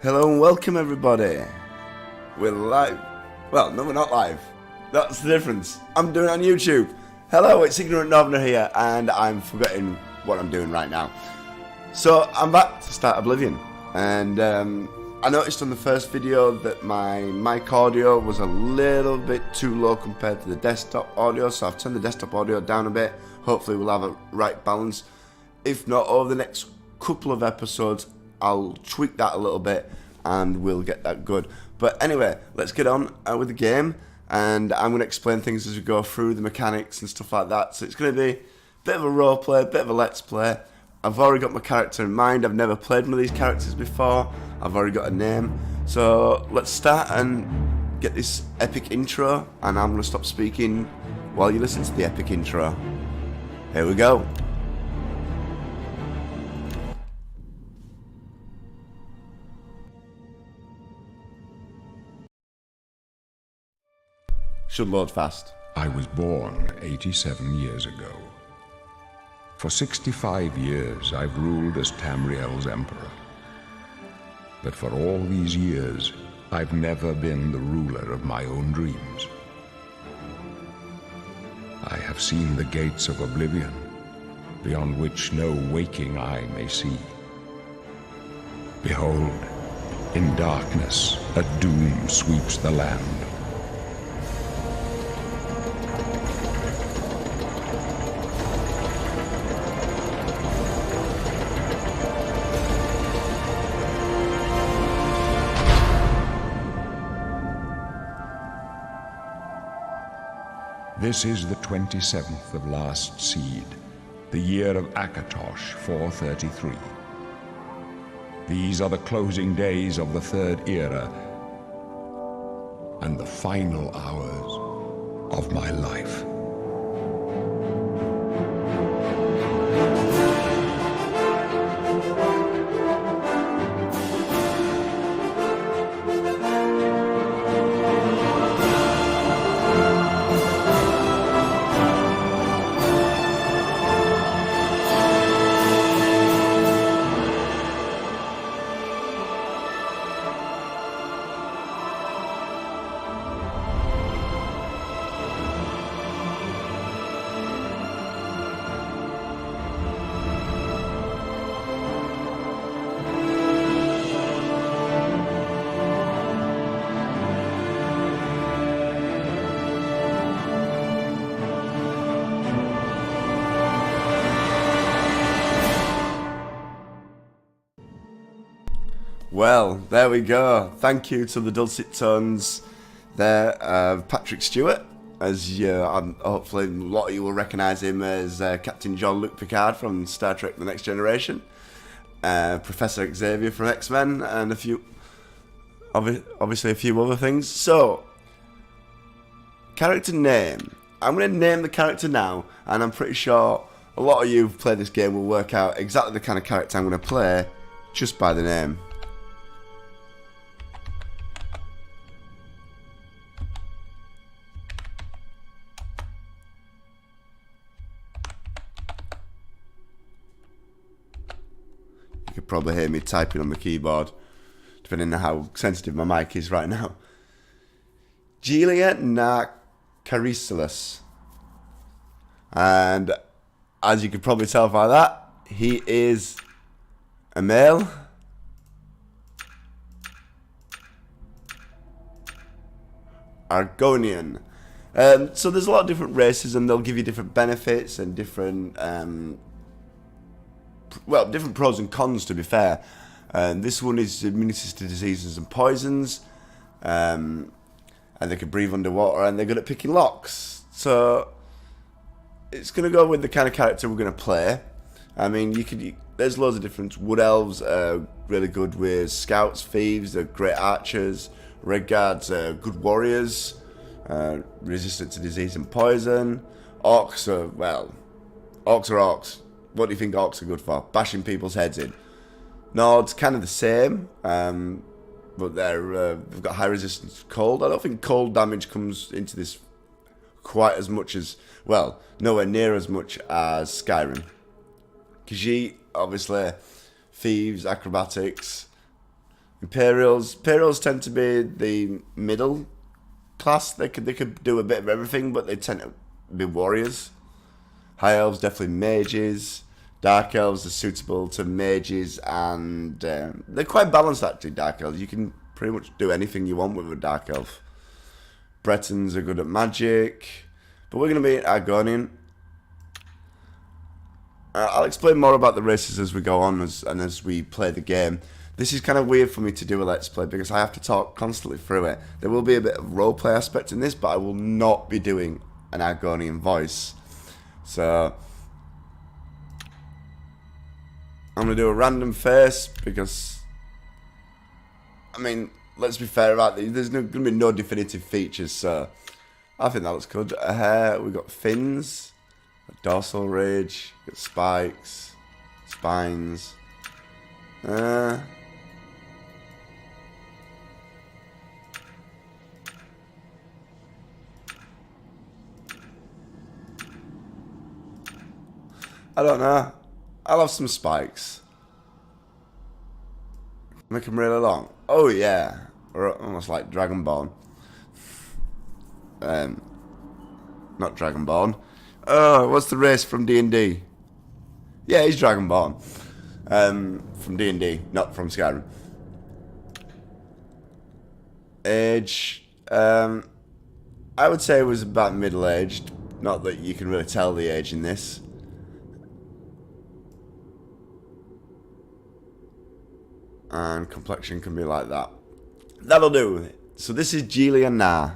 Hello and welcome everybody. We're live. Well, no, we're not live. That's the difference. I'm doing it on YouTube. Hello, it's Ignorant Northerner here, and I'm forgetting what I'm doing right now. So I'm back to start Oblivion, and I noticed on the first video that my mic audio was a little bit too low compared to the desktop audio, so I've turned the desktop audio down a bit. Hopefully we'll have a right balance. If not, over the next couple of episodes I'll tweak that a little bit and we'll get that good. But anyway, let's get on with the game, and I'm going to explain things as we go through the mechanics and stuff like that. So it's going to be a bit of a role play, a bit of a let's play. I've already got my character in mind. I've never played one of these characters before. I've already got a name. So let's start and get this epic intro, and I'm going to stop speaking while you listen to the epic intro. Here we go. Should load fast. I was born 87 years ago. For 65 years I've ruled as Tamriel's emperor. But for all these years, I've never been the ruler of my own dreams. I have seen the gates of Oblivion, beyond which no waking eye may see. Behold, in darkness, a doom sweeps the land. This is the 27th of last seed, the year of Akatosh 433. These are the closing days of the Third Era and the final hours of my life. Well, there we go. Thank you to the dulcet tones there of Patrick Stewart. As hopefully a lot of you will recognise him as Captain Jean-Luc Picard from Star Trek: The Next Generation, Professor Xavier from X-Men, and obviously a few other things. So, character name. I'm going to name the character now, and I'm pretty sure a lot of you who've played this game will work out exactly the kind of character I'm going to play just by the name. You could probably hear me typing on the keyboard, depending on how sensitive my mic is right now. Jeeliar Na Careesilus. And as you could probably tell by that, he is a male. Argonian. So there's a lot of different races, and they'll give you different benefits and different different pros and cons, to be fair. This one is immunity to diseases and poisons, and they can breathe underwater, and they're good at picking locks. So it's going to go with the kind of character we're going to play. I mean, there's loads of different. Wood elves are really good with scouts, thieves, they're great archers. Red guards are good warriors, resistant to disease and poison. Orcs are orcs. What do you think orcs are good for? Bashing people's heads in. Nords, kind of the same, but they've got high resistance to cold. I don't think cold damage comes into this quite as much as, well, nowhere near as much as Skyrim. Khajiit, obviously, thieves, acrobatics, Imperials tend to be the middle class. They could do a bit of everything, but they tend to be warriors. High elves definitely mages. Dark elves are suitable to mages, and they're quite balanced actually. Dark elves, you can pretty much do anything you want with a dark elf. Bretons are good at magic, but we're going to be Argonian. I'll explain more about the races as we go on and as we play the game. This is kind of weird for me to do a Let's Play because I have to talk constantly through it. There will be a bit of roleplay aspect in this, but I will not be doing an Argonian voice. So I'm going to do a random face because, I mean, let's be fair about these. There's going to be no definitive features, so I think that looks good. We've got fins, dorsal ridge, got spikes, spines. I don't know. I'll have some spikes. Make them really long. Oh yeah, or almost like Dragonborn. Not Dragonborn. Oh, what's the race from D&D? Yeah, he's Dragonborn. From D&D, not from Skyrim. Age, I would say it was about middle-aged. Not that you can really tell the age in this. And complexion can be like that. That'll do. So this is Jeeliar Na,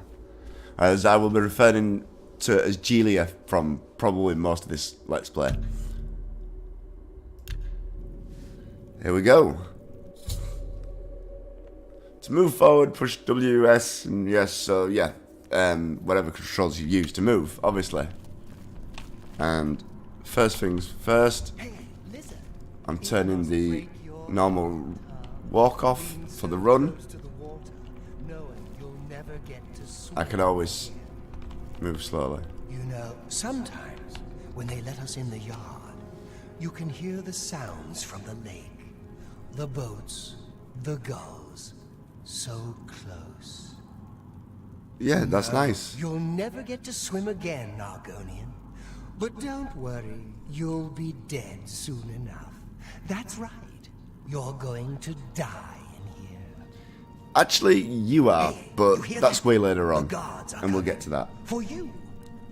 as I will be referring to as Jeeliar from probably most of this Let's Play. Here we go. To move forward, push WS and yes, so yeah, whatever controls you use to move, obviously. And first things first, I'm turning the normal walk off for the run. I can always move slowly. You know, sometimes when they let us in the yard, you can hear the sounds from the lake. The boats, the gulls, so close. Yeah, that's nice. You'll never get to swim again, Argonian. But don't worry, you'll be dead soon enough. That's right. You're going to die in here. Actually, you are, but that's way later on. The guards are and we'll get to that. For you.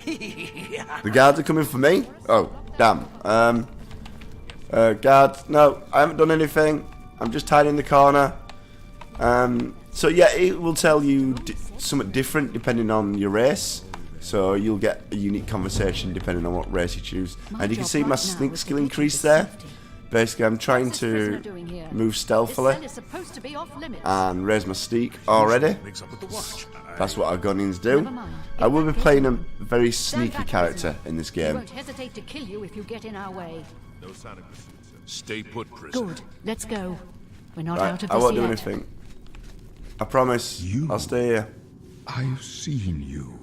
The guards are coming for me? Oh, damn. Guards, no, I haven't done anything. I'm just hiding in the corner. So yeah, it will tell you something different depending on your race. So you'll get a unique conversation depending on what race you choose. And you can see my sneak skill increase there. Basically, I'm trying to move stealthily and raise my steak already. That's what Argonians do. I will be playing a very sneaky character in this game. We won't hesitate to kill you if you get in our way. No sign of pursuit, sir. Stay put, prisoner. Good. Let's go. We're not Right, out of I this won't do yet. anything. I promise. You? I'll stay here. I've seen you.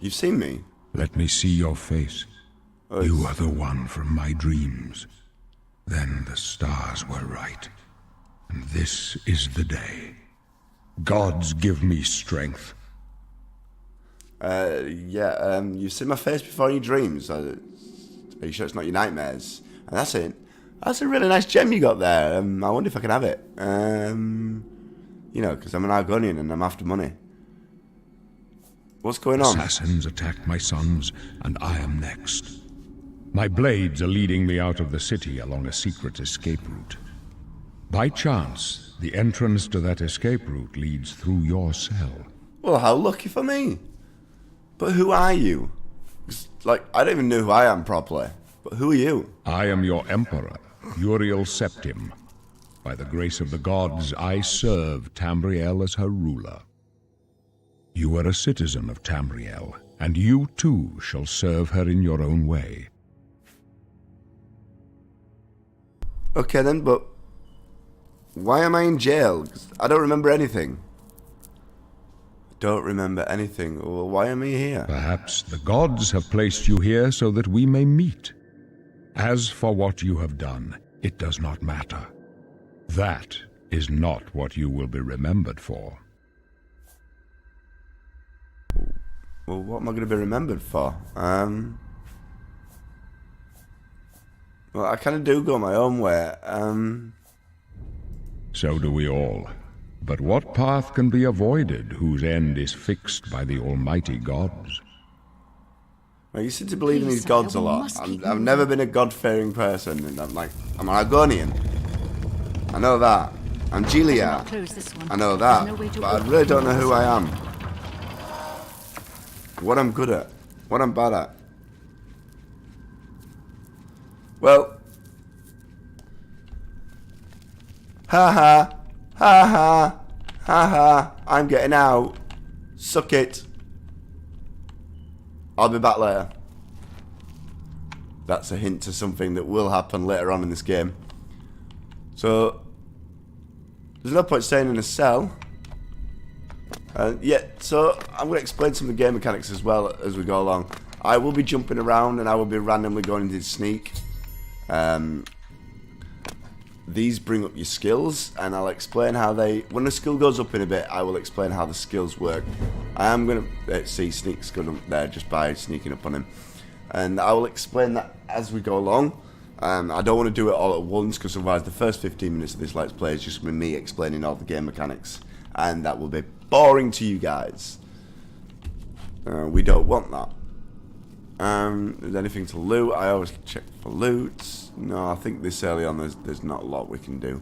You've seen me? Let me see your face. Oh, You are the one from my dreams. Then the stars were right. And this is the day. Gods give me strength. Yeah, you've seen my face before in your dreams. Are you sure it's not your nightmares? And that's it. That's a really nice gem you got there. I wonder if I can have it. You know, because I'm an Argonian and I'm after money. What's going on? Assassins attacked my sons, and I am next. My blades are leading me out of the city along a secret escape route. By chance, the entrance to that escape route leads through your cell. Well, how lucky for me. But who are you? 'Cause, like, I don't even know who I am properly. But who are you? I am your emperor, Uriel Septim. By the grace of the gods, I serve Tamriel as her ruler. You are a citizen of Tamriel, and you too shall serve her in your own way. Okay then, but why am I in jail? 'Cause I don't remember anything. Don't remember anything. Well, why am I here? Perhaps the gods have placed you here so that we may meet. As for what you have done, it does not matter. That is not what you will be remembered for. Well, what am I going to be remembered for? Well, I kind of do go my own way. So do we all. But what path can be avoided whose end is fixed by the almighty gods? I used to believe in Please, these sire, gods a we lot. must keep I've moving. never been a god-fearing person, and I'm an Argonian. I know that. I'm Jeeliar. Not close this one. I know There's that, no way to but I open really don't know this. who I am. What I'm good at. What I'm bad at. Well. Ha ha. Ha ha. Ha ha. I'm getting out. Suck it. I'll be back later. That's a hint to something that will happen later on in this game. So, there's no point staying in a cell. So I'm going to explain some of the game mechanics as well as we go along. I will be jumping around and I will be randomly going into sneak. These bring up your skills, and I'll explain how they... When the skill goes up in a bit, I will explain how the skills work. I am going to... see, Sneak's good up there just by sneaking up on him. And I will explain that as we go along. I don't want to do it all at once, because otherwise the first 15 minutes of this Let's Play is just with me explaining all the game mechanics. And that will be boring to you guys. We don't want that. There's anything to loot? I always check for loot. No, I think this early on there's not a lot we can do.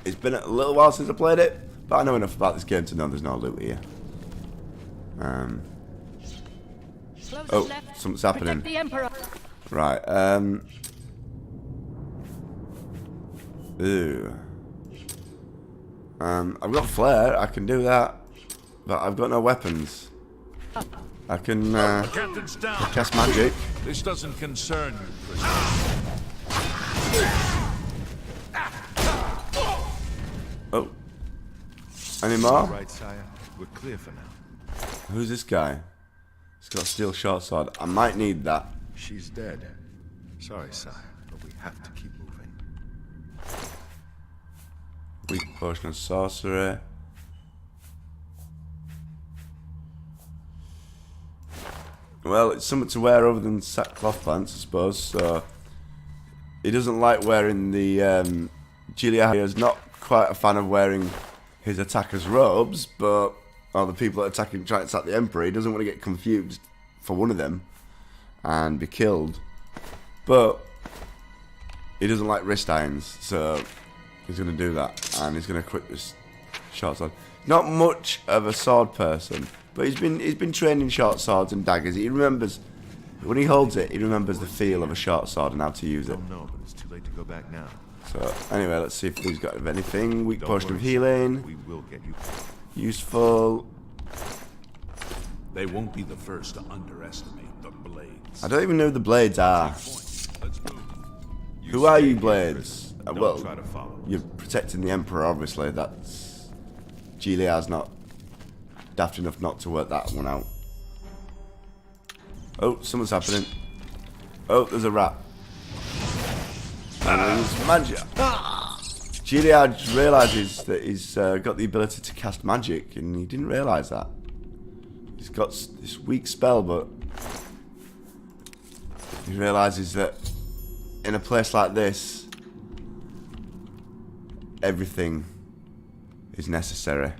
It's been a little while since I played it, but I know enough about this game to know there's no loot here. Oh, something's happening. Protect the Emperor. Right, Ew. I've got flare, I can do that, but I've got no weapons. I can Captain's down. cast magic. This doesn't concern you, prisoner. Oh. Any more? Right, sire. We're clear for now. Who's this guy? He's got a steel short sword. I might need that. She's dead. Sorry, sire, but we have to keep moving. Weak potion of sorcery. Well, it's something to wear other than sackcloth pants, I suppose. So he doesn't like wearing the Jeeliar is not quite a fan of wearing his attacker's robes, but the people that trying to attack the Emperor, he doesn't want to get confused for one of them and be killed. But he doesn't like wrist irons, so he's going to do that, and he's going to equip this short sword. Not much of a sword person, but he's been training short swords and daggers. He remembers when he holds it. He remembers the feel of a short sword and how to use it. Oh no, but it's too late to go back now. So anyway, let's see if he's got anything. Weak Don't potion of worry, healing. we will get you. Useful. They won't be the first to underestimate the blades. I don't even know who the blades are. Let's move. Who are stay you, here, blades? prisoner. Don't Well, try to follow us. you're protecting the Emperor, obviously. That's Jeeliar's not daft enough not to work that one out. Oh, something's happening. Oh, there's a rat. And there's magic. Jeeliar just realises that he's got the ability to cast magic, and he didn't realise that. He's got this weak spell, but he realises that in a place like this, everything is necessary.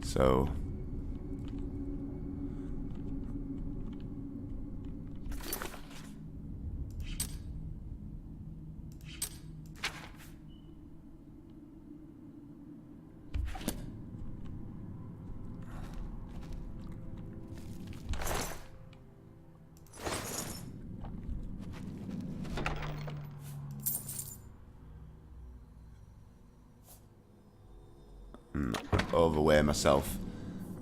So overweigh myself.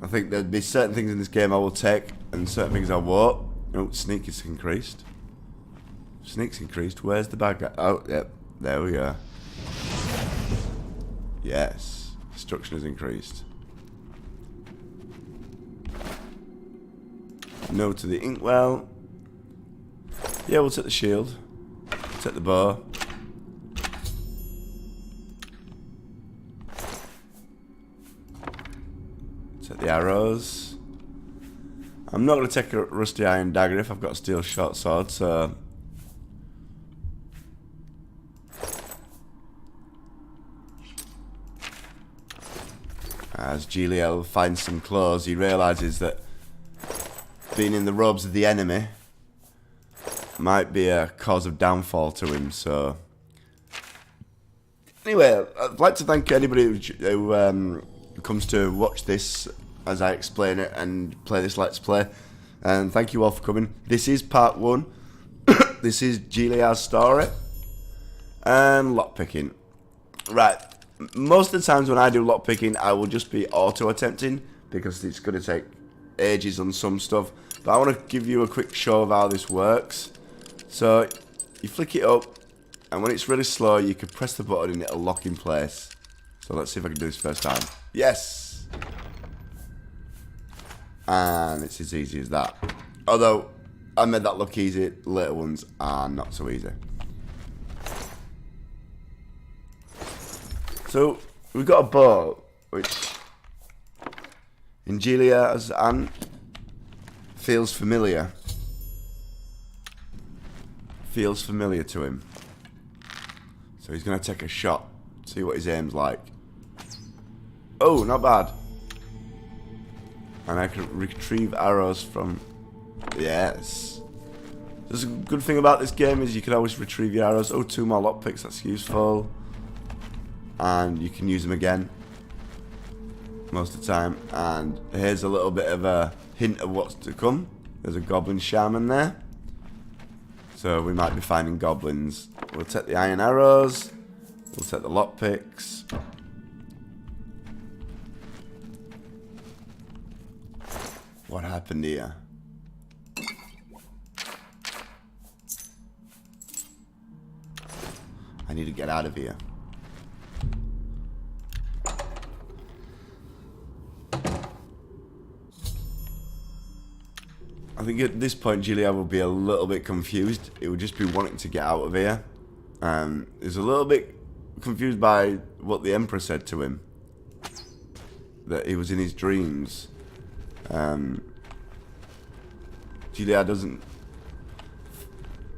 I think there'd be certain things in this game I will take and certain things I won't. Oh, sneak is increased. Sneak's increased. Where's the bad guy? Oh, yep. There we are. Yes. Destruction is increased. No to the inkwell. Yeah, we'll take the shield. Take the bow. Take the arrows. I'm not going to take a rusty iron dagger if I've got a steel short sword, so... As Jeeliar finds some clothes, he realises that being in the robes of the enemy might be a cause of downfall to him, so... Anyway, I'd like to thank anybody who comes to watch this as I explain it and play this Let's Play. And thank you all for coming. This is part 1. This is Jeeliar's story. And lockpicking. Right. Most of the times when I do lockpicking, I will just be auto-attempting because it's going to take ages on some stuff. But I want to give you a quick show of how this works. So, you flick it up, and when it's really slow, you can press the button and it'll lock in place. So let's see if I can do this first time. Yes! And it's as easy as that. Although, I made that look easy, later ones are not so easy. So, we've got a bow, which in Jeeliar's hand feels familiar. Feels familiar to him. So he's going to take a shot, see what his aim's like. Oh, not bad. And I can retrieve arrows from... Yes. There's a good thing about this game is you can always retrieve your arrows. Oh, 2 more lockpicks, that's useful. And you can use them again most of the time. And here's a little bit of a hint of what's to come. There's a goblin shaman there, so we might be finding goblins. We'll take the iron arrows, we'll take the lockpicks. What happened here? I need to get out of here. I think at this point Jeeliar will be a little bit confused. It would just be wanting to get out of here. He's a little bit confused by what the Emperor said to him. That he was in his dreams. Jeeliar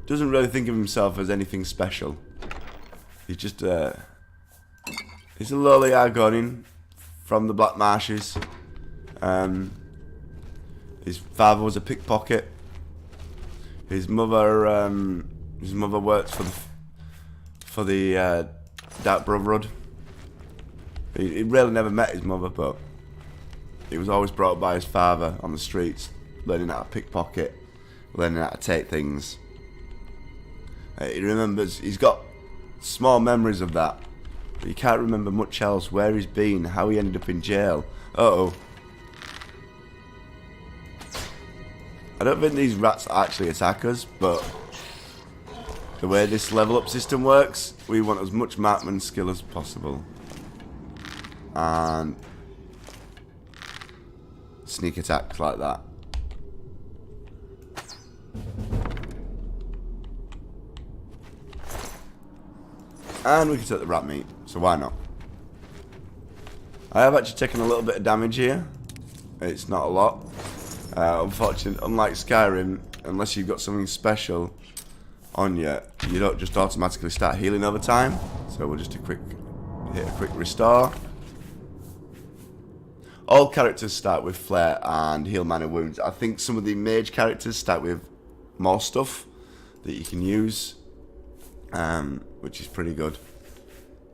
doesn't really think of himself as anything special. He's just he's a lowly Argonian from the Black Marshes. His father was a pickpocket. His mother worked for the Dark Brotherhood. He really never met his mother, but he was always brought up by his father on the streets, learning how to pickpocket, learning how to take things. He remembers, he's got small memories of that, but he can't remember much else, where he's been, how he ended up in jail. Uh-oh. I don't think these rats actually attack us, but the way this level up system works, we want as much marksman skill as possible. And sneak attacks like that. And we can take the rat meat, so why not? I have actually taken a little bit of damage here. It's not a lot. Unfortunately, unlike Skyrim, unless you've got something special on you, you don't just automatically start healing over time. So we'll just hit a quick restore. All characters start with flare and heal mana wounds. I think some of the mage characters start with more stuff that you can use, which is pretty good.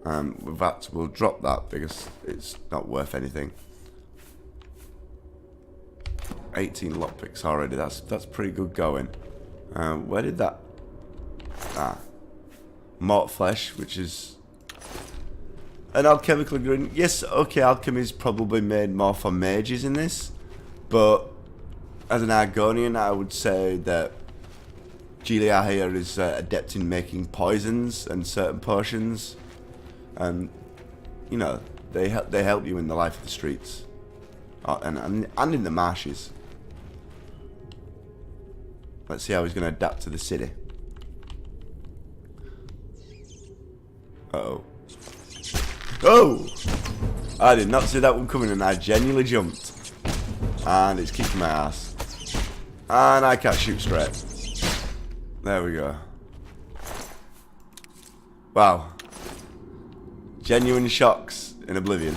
With that, we'll drop that because it's not worth anything. 18 lockpicks already. That's pretty good going. Where did that? Mort flesh, which is an alchemical ingredient. Yes, okay, alchemy is probably made more for mages in this, but as an Argonian, I would say that Jeeliar here is adept in making poisons and certain potions, and you know they help you in the life of the streets, and in the marshes. Let's see how he's going to adapt to the city. Uh-oh. Oh! I did not see that one coming and I genuinely jumped. And it's kicking my ass. And I can't shoot straight. There we go. Wow. Genuine shocks in Oblivion.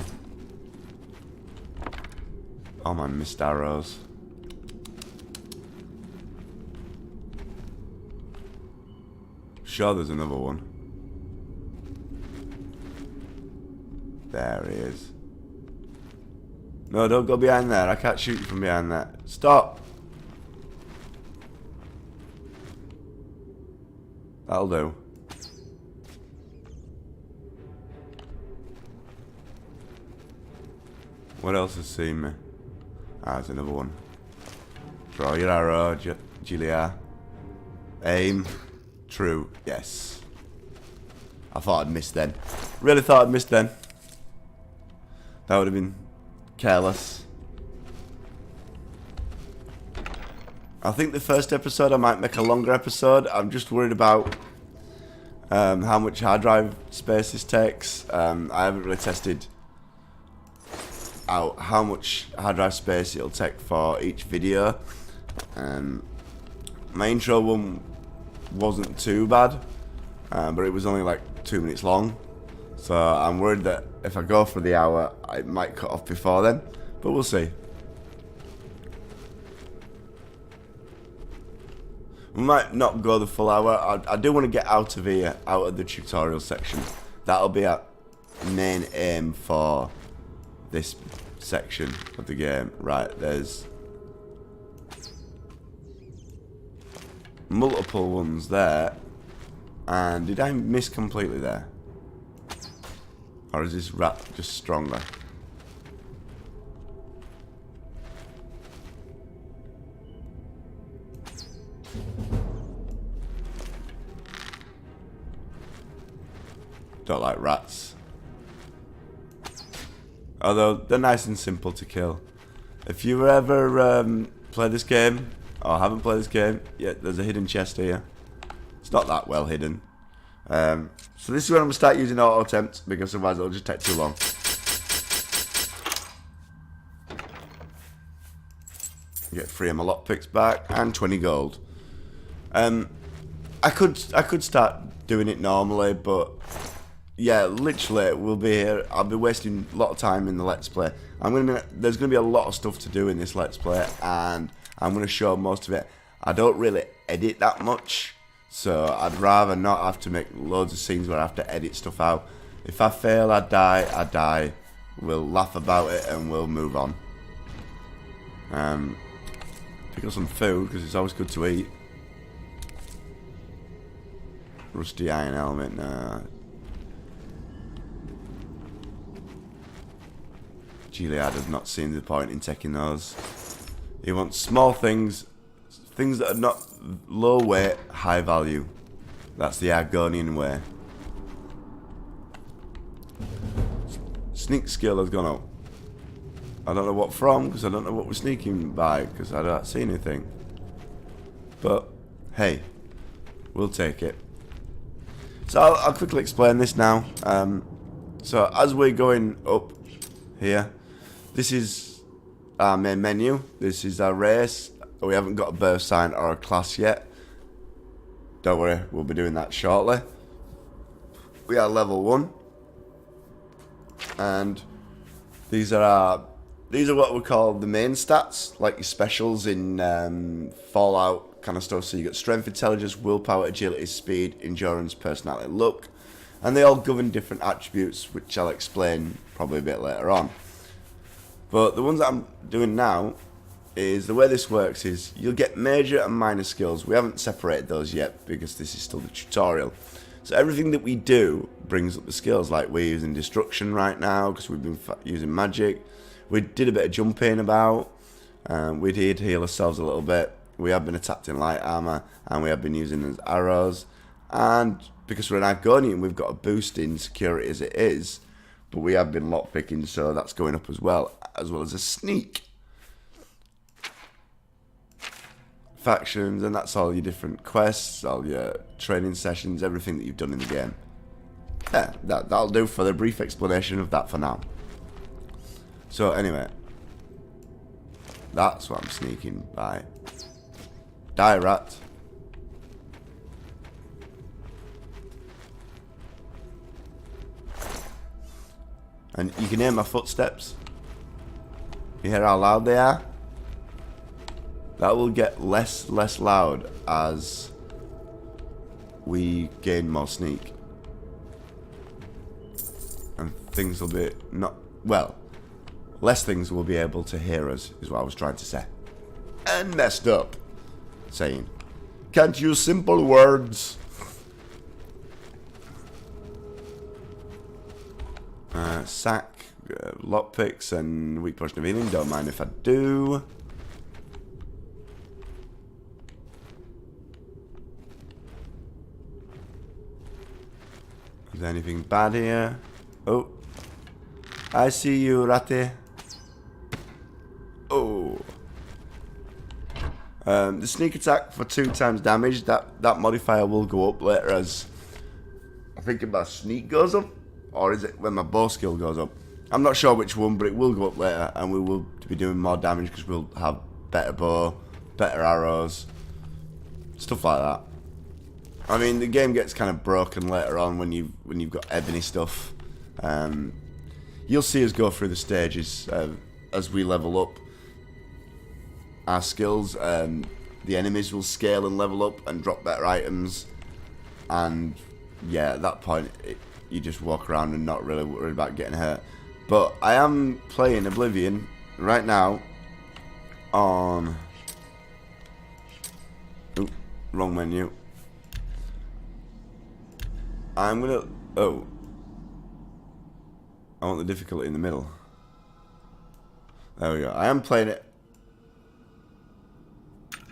Oh my missed arrows. Sure there's another one. There he is. No, don't go behind there. I can't shoot you from behind that. Stop! That'll do. What else has seen me? Ah, there's another one. Draw your arrow, Jeeliar. Aim. True. Yes. I thought I'd missed then. Really thought I'd missed then. That would have been careless. I think the first episode I might make a longer episode. I'm just worried about how much hard drive space this takes. I haven't really tested out how much hard drive space it'll take for each video. My intro one wasn't too bad, but it was only like 2 minutes long. So I'm worried that if I go for the hour, I might cut off before then. But we'll see. We might not go the full hour. I do want to get out of here, out of the tutorial section. That'll be our main aim for this section of the game. Right, there's multiple ones there. And did I miss completely there? Or is this rat just stronger? Don't like rats. Although they're nice and simple to kill. If you ever play this game or haven't played this game, yeah, there's a hidden chest here. It's not that well hidden. So this is when I'm going to start using auto attempt, because otherwise it'll just take too long. Get 3 of my lockpicks back and 20 gold. I could start doing it normally, but yeah, literally we'll be here. I'll be wasting a lot of time in the Let's Play. There's gonna be a lot of stuff to do in this Let's Play, and I'm gonna show most of it. I don't really edit that much, so I'd rather not have to make loads of scenes where I have to edit stuff out. If I fail, I die. We'll laugh about it and we'll move on. Pick up some food, because it's always good to eat. Rusty iron helmet, nah. Jeeliar does not see the point in taking those. He wants small things, things that are not low weight, high value. That's the Argonian way. Sneak skill has gone up. I don't know what from, because I don't know what we're sneaking by, because I don't see anything. But, hey, we'll take it. So I'll quickly explain this now. So as we're going up here, this is our main menu. This is our race. We haven't got a birth sign or a class yet. Don't worry, we'll be doing that shortly. We are level 1. And these are what we call the main stats, like your specials in Fallout kind of stuff. So you got strength, intelligence, willpower, agility, speed, endurance, personality, luck. And they all govern different attributes, which I'll explain probably a bit later on. But the ones that I'm doing now is, the way this works is you'll get major and minor skills. We haven't separated those yet because this is still the tutorial. So everything that we do brings up the skills. Like we're using destruction right now because we've been using magic. We did a bit of jumping about. We did heal ourselves a little bit. We have been attacked in light armor, and we have been using as arrows. And because we're an Argonian, we've got a boost in security as it is. But we have been lockpicking, so that's going up as well as a sneak. Factions, and that's all your different quests, all your training sessions, everything that you've done in the game. Yeah, that'll do for the brief explanation of that for now. So anyway, That's what I'm sneaking by. Die, rat. And you can hear my footsteps. You hear how loud they are? That will get less loud as we gain more sneak. And things will be less things will be able to hear us, is what I was trying to say. And messed up. Saying, can't use simple words. Sack, lockpicks, and weak potion of healing. Don't mind if I do. Is there anything bad here? Oh, I see you, Ratty. Oh. The sneak attack for 2 times damage, that modifier will go up later as I think my sneak goes up, or is it when my bow skill goes up? I'm not sure which one, but it will go up later, and we will be doing more damage because we'll have better bow, better arrows, stuff like that. I mean, the game gets kind of broken later on when you've got ebony stuff. You'll see us go through the stages as we level up our skills. The enemies will scale and level up and drop better items, and yeah, at that point you just walk around and not really worried about getting hurt. But I am playing Oblivion right now on wrong menu. I'm gonna I want the difficulty in the middle. There we go. I am playing it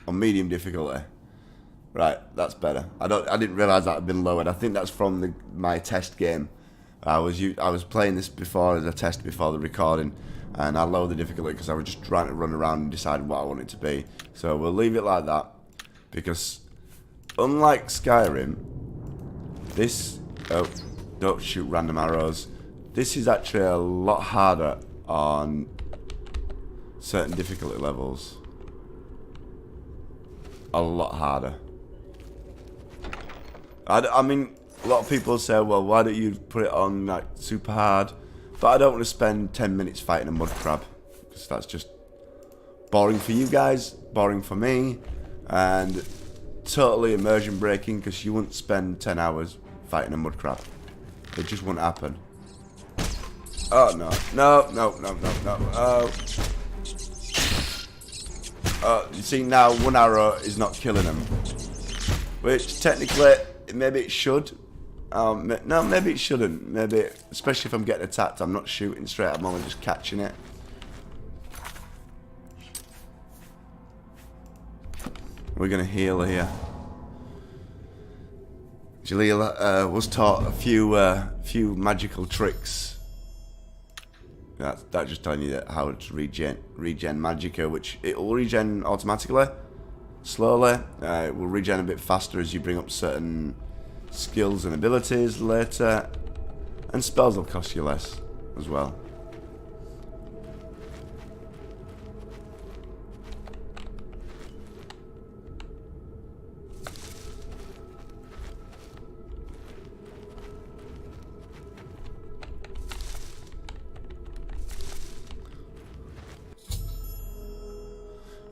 on medium difficulty. Right, that's better. I didn't realise that had been lowered. I think that's from my test game. I was playing this before as a test before the recording, and I lowered the difficulty because I was just trying to run around and decide what I want it to be. So we'll leave it like that, because unlike Skyrim, this don't shoot random arrows. This is actually a lot harder on certain difficulty levels. A lot harder. I mean, a lot of people say, well, why don't you put it on like super hard? But I don't want to spend 10 minutes fighting a mud crab, because that's just boring for you guys, boring for me, and totally immersion breaking, because you wouldn't spend 10 hours fighting a mud crab. It just wouldn't happen. Oh no, you see now, one arrow is not killing him, which technically maybe it should. No, maybe it shouldn't. Maybe, especially if I'm getting attacked, I'm not shooting straight. I'm only just catching it. We're gonna heal here. Jeeliar was taught a few magical tricks. That's just telling you that how to regen magicka, which it will regen automatically, slowly. It will regen a bit faster as you bring up certain skills and abilities later, and spells will cost you less as well.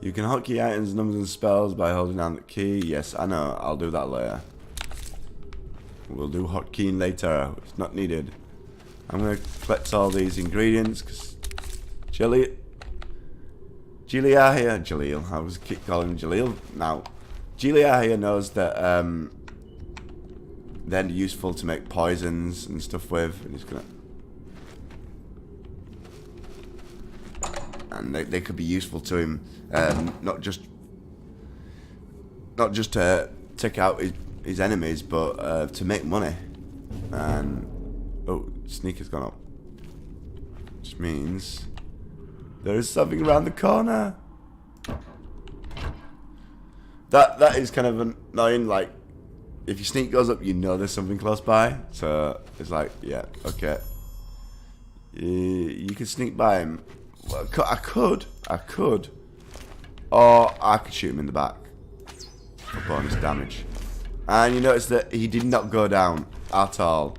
You can hotkey items, numbers, and spells by holding down the key. Yes, I know. I'll do that later. We'll do hotkeying later. It's not needed. I'm going to collect all these ingredients because Jeeliar here. Jeeliar. I was keep calling him Jeeliar now. Jeeliar here knows that they're useful to make poisons and stuff with, and he's gonna. And they could be useful to him, not just to take out his enemies, but to make money. And sneak has gone up, which means there is something around the corner. That is kind of annoying. Like, if your sneak goes up, you know there's something close by. So it's like, yeah, okay, you can sneak by him. Well, I could or I could shoot him in the back for bonus damage. And you notice that he did not go down at all.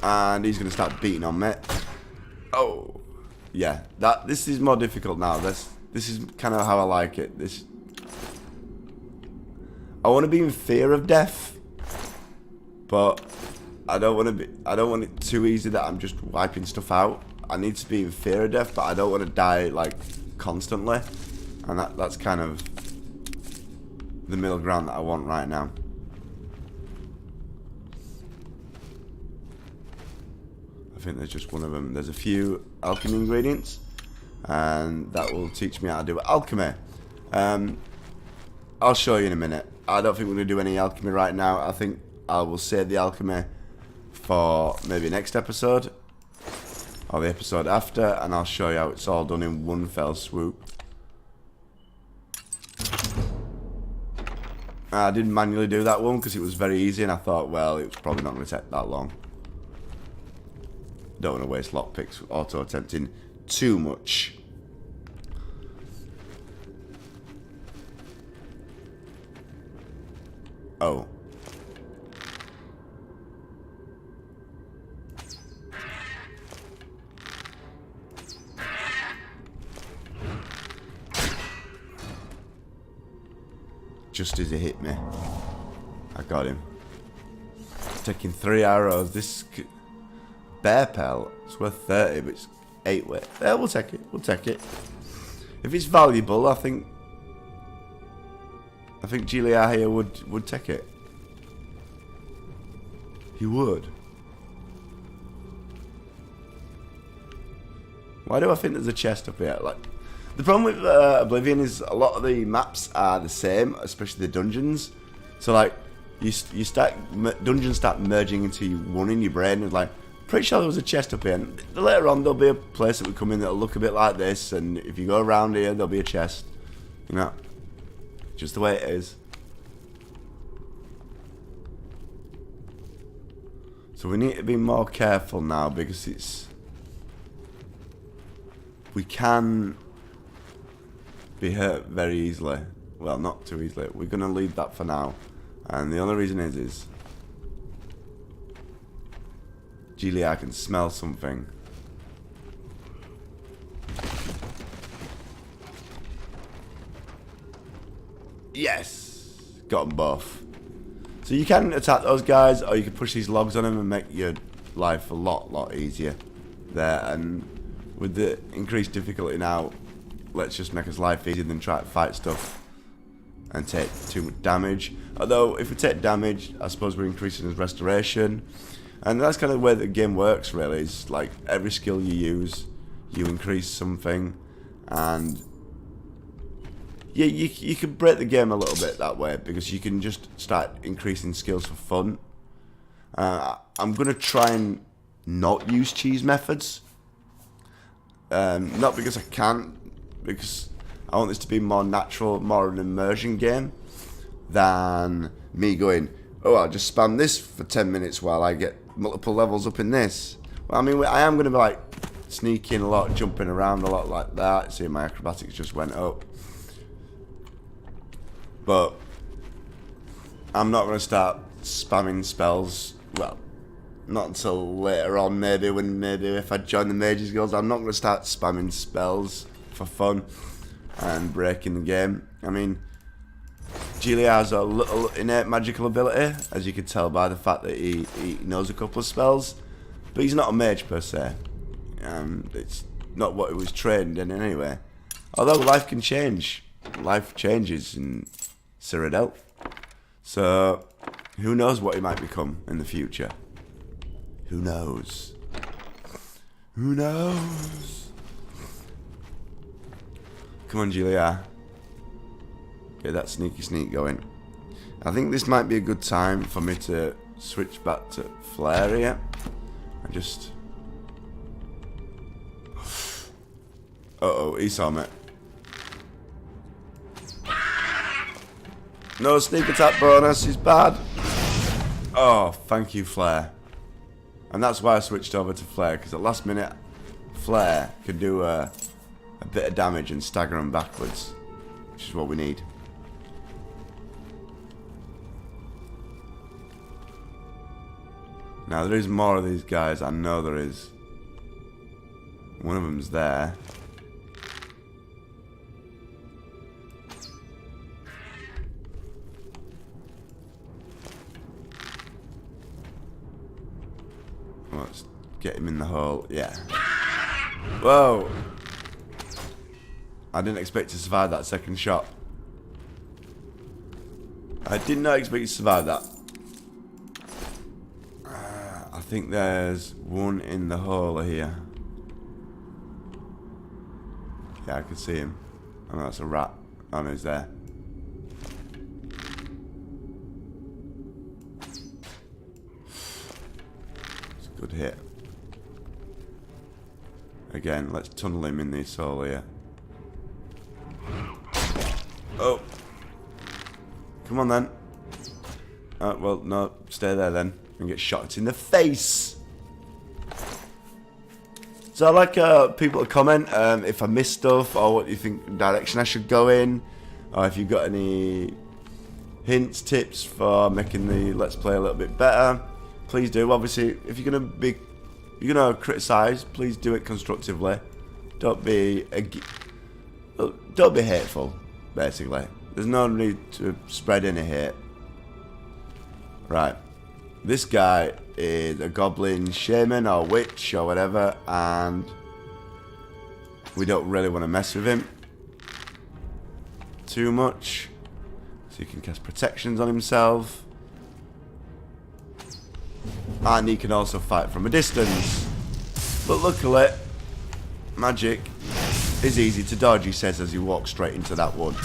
And he's going to start beating on me. Oh, yeah. This is more difficult now. This is kind of how I like it. I want to be in fear of death, but I don't want it too easy that I'm just wiping stuff out. I need to be in fear of death, but I don't want to die like constantly. And that's kind of the middle ground that I want right now. I think there's just one of them. There's a few alchemy ingredients, and that will teach me how to do alchemy. I'll show you in a minute. I don't think we're going to do any alchemy right now. I think I will save the alchemy for maybe next episode or the episode after, and I'll show you how it's all done in one fell swoop. I didn't manually do that one because it was very easy, and I thought, well, it was probably not going to take that long. Don't want to waste lockpicks auto attempting too much. Oh. Just as he hit me, I got him. Taking 3 arrows. This bear pelt, it's worth 30, but it's 8 weight. Yeah, we'll take it. We'll take it. If it's valuable, I think Jeeliar here would take it. He would. Why do I think there's a chest up here? Like, the problem with Oblivion is a lot of the maps are the same, especially the dungeons. So like, dungeons start merging into one in your brain. And like, pretty sure there was a chest up here. And later on, there'll be a place that we come in that'll look a bit like this. And if you go around here, there'll be a chest. You know, just the way it is. So we need to be more careful now because we can be hurt very easily. Well, not too easily. We're going to leave that for now. And the only reason is Jeeliar can smell something. Yes! Got them both. So you can attack those guys, or you can push these logs on them and make your life a lot easier there. And with the increased difficulty now, let's just make his life easier than try to fight stuff and take too much damage. Although, if we take damage, I suppose we're increasing his restoration. And that's kind of the way the game works, really. It's like every skill you use, you increase something. And yeah, you can break the game a little bit that way, because you can just start increasing skills for fun. I'm going to try and not use cheese methods. Not because I can't, because I want this to be more natural, more an immersion game than me going, oh, I'll just spam this for 10 minutes while I get multiple levels up in this. Well, I mean, I am going to be like sneaking a lot, jumping around a lot like that. See, my acrobatics just went up. But I'm not going to start spamming spells. Well, not until later on, maybe if I join the Mages Guild, I'm not going to start spamming spells for fun and breaking the game. I mean, Jeeliar has a little innate magical ability, as you can tell by the fact that he knows a couple of spells, but he's not a mage per se. It's not what he was trained in anyway. Although life can change. Life changes in Cyrodiil. So, who knows what he might become in the future? Who knows? Who knows? Come on, Jeeliar. Get that sneaky sneak going. I think this might be a good time for me to switch back to Flare here. I just... Uh-oh, he saw me. No sneak attack bonus, he's bad. Oh, thank you, Flare. And that's why I switched over to Flare, because at last minute, Flare could do a a bit of damage and stagger them backwards, which is what we need. Now there is more of these guys, I know there is. One of them's there. Let's get him in the hole, yeah. Whoa! I didn't expect to survive that second shot. I did not expect to survive that. I think there's one in the hole here. Yeah, I can see him. Oh no, that's a rat. Oh no, he's there. It's a good hit. Again, let's tunnel him in this hole here. Oh! Come on then. Oh, well, no, stay there then. And get shot in the face! So I'd like people to comment if I missed stuff, or what you think direction I should go in, or if you've got any hints, tips for making the Let's Play a little bit better. Please do. Obviously, if you're gonna criticise, please do it constructively. Don't be hateful, basically. There's no need to spread any hate. Right. This guy is a goblin shaman or witch or whatever, and we don't really want to mess with him too much. So he can cast protections on himself. And he can also fight from a distance. But luckily, magic is easy to dodge, he says as he walks straight into that wood.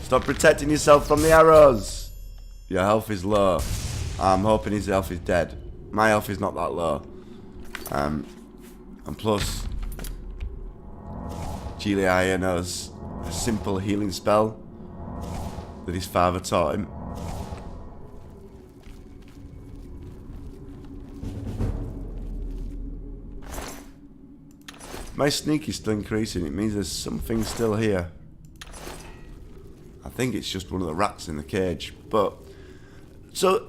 Stop protecting yourself from the arrows. Your health is low. I'm hoping his health is dead. My health is not that low. And plus, Jeeliar knows a simple healing spell that his father taught him. My sneak is still increasing. It means there's something still here. I think it's just one of the rats in the cage. But so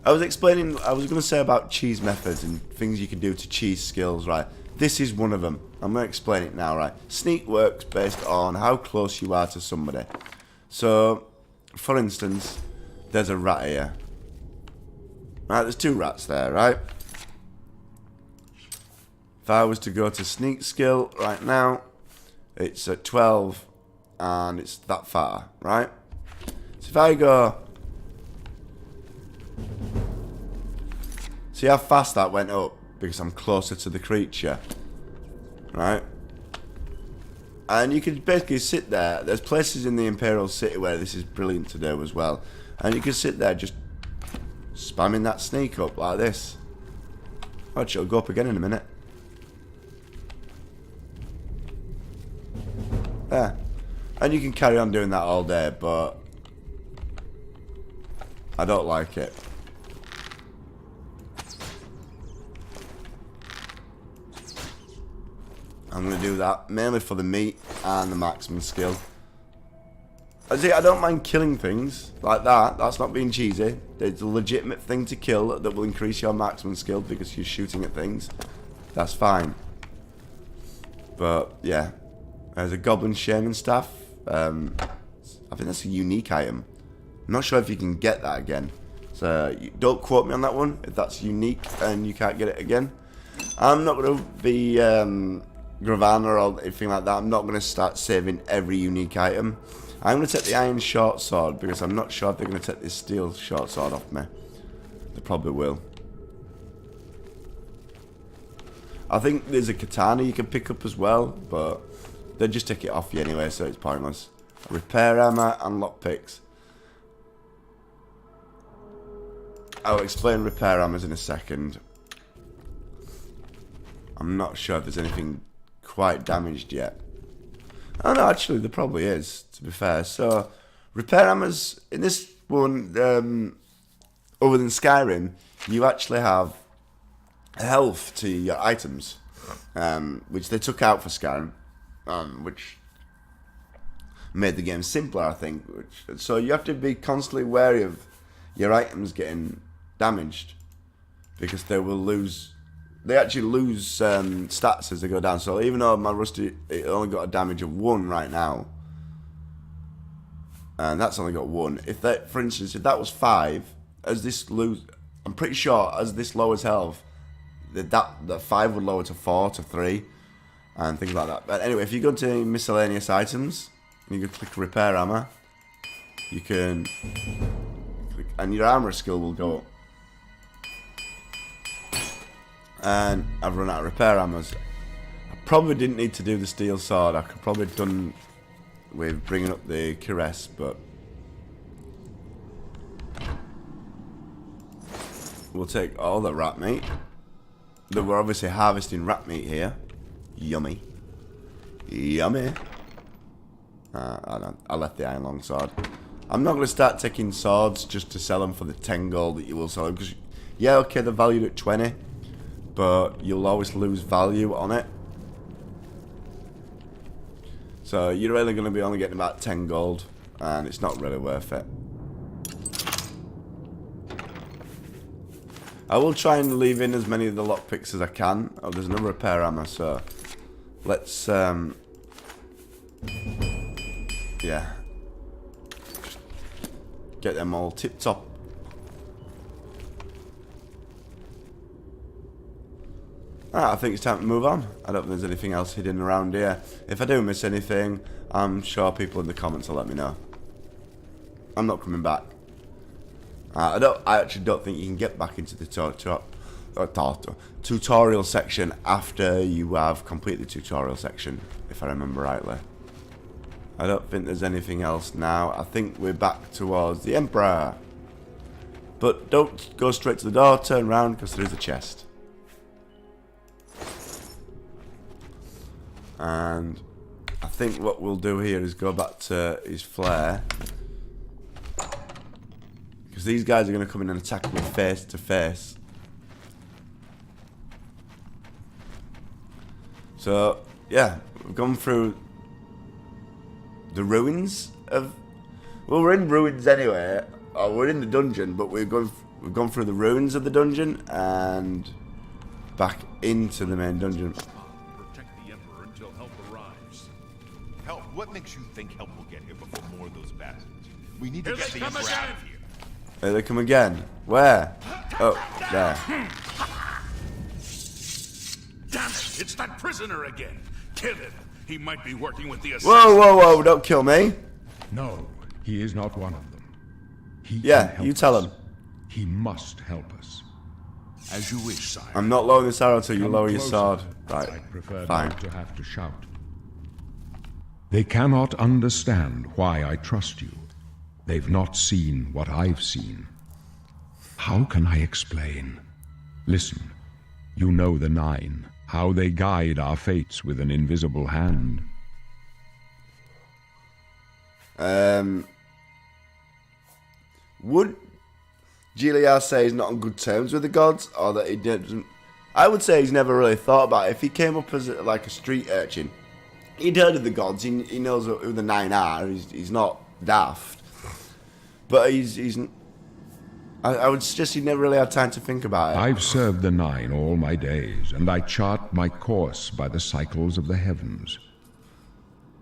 I was going to say about cheese methods and things you can do to cheese skills, right? This is one of them. I'm going to explain it now, right? Sneak works based on how close you are to somebody. So, for instance, there's a rat here. Right, there's two rats there, right? If I was to go to sneak skill right now, it's at 12 and it's that far, right? So if I go... See how fast that went up? Because I'm closer to the creature. Right? And you can basically sit there. There's places in the Imperial City where this is brilliant to do as well. And you can sit there just spamming that sneak up like this. Watch, it'll go up again in a minute. There. And you can carry on doing that all day, but I don't like it. I'm going to do that mainly for the meat and the maximum skill. I don't mind killing things like that. That's not being cheesy. It's a legitimate thing to kill that will increase your maximum skill because you're shooting at things. That's fine. But yeah, there's a goblin shaman staff. I think that's a unique item. I'm not sure if you can get that again. So don't quote me on that one if that's unique and you can't get it again. I'm not going to be Gravana or anything like that. I'm not going to start saving every unique item. I'm going to take the iron short sword because I'm not sure if they're going to take this steel short sword off me. They probably will. I think there's a katana you can pick up as well, but they'll just take it off you anyway, so it's pointless. Repair armor and lockpicks. I'll explain repair armors in a second. I'm not sure if there's anything quite damaged yet. Oh no, actually there probably is, to be fair. So, repair armors, in this one, other than Skyrim, you actually have health to your items, which they took out for Skyrim, which made the game simpler, I think. So you have to be constantly wary of your items getting damaged, because they will lose. They actually lose stats as they go down. So even though my Rusty, it only got a damage of 1 right now, and that's only got 1. If that, for instance, if that was 5, as this lose, I'm pretty sure as this lowers health, that 5 would lower to 4 to 3, and things like that. But anyway, if you go to miscellaneous items, and you can click repair armor, you can click, and your armor skill will go up. And I've run out of repair armors. I probably didn't need to do the steel sword. I could probably have done with bringing up the cuirass, but we'll take all the rat meat. We're obviously harvesting rat meat here. Yummy. Yummy. I left the iron long sword. I'm not going to start taking swords just to sell them for the 10 gold that you will sell them. Because, yeah, okay, they're valued at 20. But you'll always lose value on it. So you're really going to be only getting about 10 gold. And it's not really worth it. I will try and leave in as many of the lockpicks as I can. Oh, there's another repair armor, so let's yeah, just get them all tip top. I think it's time to move on. I don't think there's anything else hidden around here. If I do miss anything, I'm sure people in the comments will let me know. I'm not coming back. I actually don't think you can get back into the tutorial section after you have completed the tutorial section, if I remember rightly. I don't think there's anything else now. I think we're back towards the Emperor. But don't go straight to the door, turn around, because there is a chest. And I think what we'll do here is go back to his flare. Because these guys are going to come in and attack me face to face. So, yeah, we've gone through the ruins of... Well, we're in ruins anyway. Oh, we're in the dungeon, but we've gone through the ruins of the dungeon and back into the main dungeon. Protect the Emperor until help arrives. Help? What makes you think help will get here before more of those bastards? We need to get the Emperor out of here. Here they come again. Where? Oh, there. Damn it! It's that prisoner again. Kill him. He might be working with the assassins. Whoa, whoa, whoa! Don't kill me. No, he is not one of them. He Yeah, can help you tell us. him. He must help us. As you wish, sire. I'm not lowering this arrow until you Come lower your closer. sword. Right, I'd prefer fine. not to have to shout. They cannot understand why I trust you. They've not seen what I've seen. How can I explain? Listen, you know the Nine, how they guide our fates with an invisible hand. Would Jeeliar say he's not on good terms with the gods, or that he doesn't? I would say he's never really thought about it. If he came up as like a street urchin, he'd heard of the gods. He knows who the Nine are. He's not daft, but I would suggest he never really had time to think about it. I've served the Nine all my days, and I chart my course by the cycles of the heavens.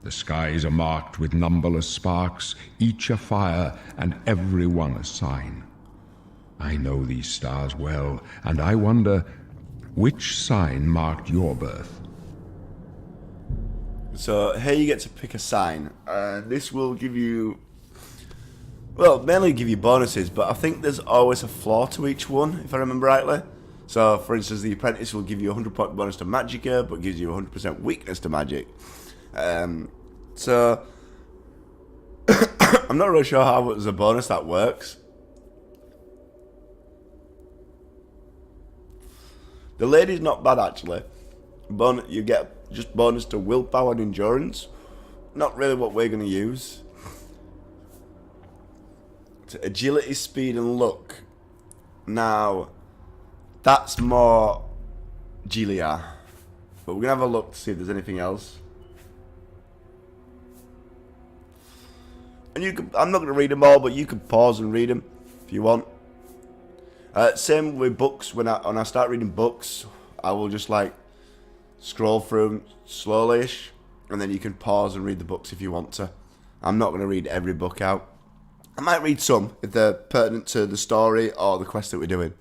The skies are marked with numberless sparks, each a fire, and every one a sign. I know these stars well, and I wonder, which sign marked your birth? So here you get to pick a sign. This will give you, well, mainly give you bonuses, but I think there's always a flaw to each one, if I remember rightly. So, for instance, the Apprentice will give you a 100-point bonus to Magicka, but gives you 100% weakness to magic. So, I'm not really sure how as a bonus that works. The Lady's not bad, actually. You get just bonus to willpower and endurance. Not really what we're going to use. To agility, speed, and luck. Now, That's more Jeeliar. But we're going to have a look to see if there's anything else. And you can, I'm not going to read them all, but you can pause and read them if you want. Same with books. When I start reading books, I will just like scroll through them slowly-ish, and then you can pause and read the books if you want to. I'm not going to read every book out. I might read some if they're pertinent to the story or the quest that we're doing.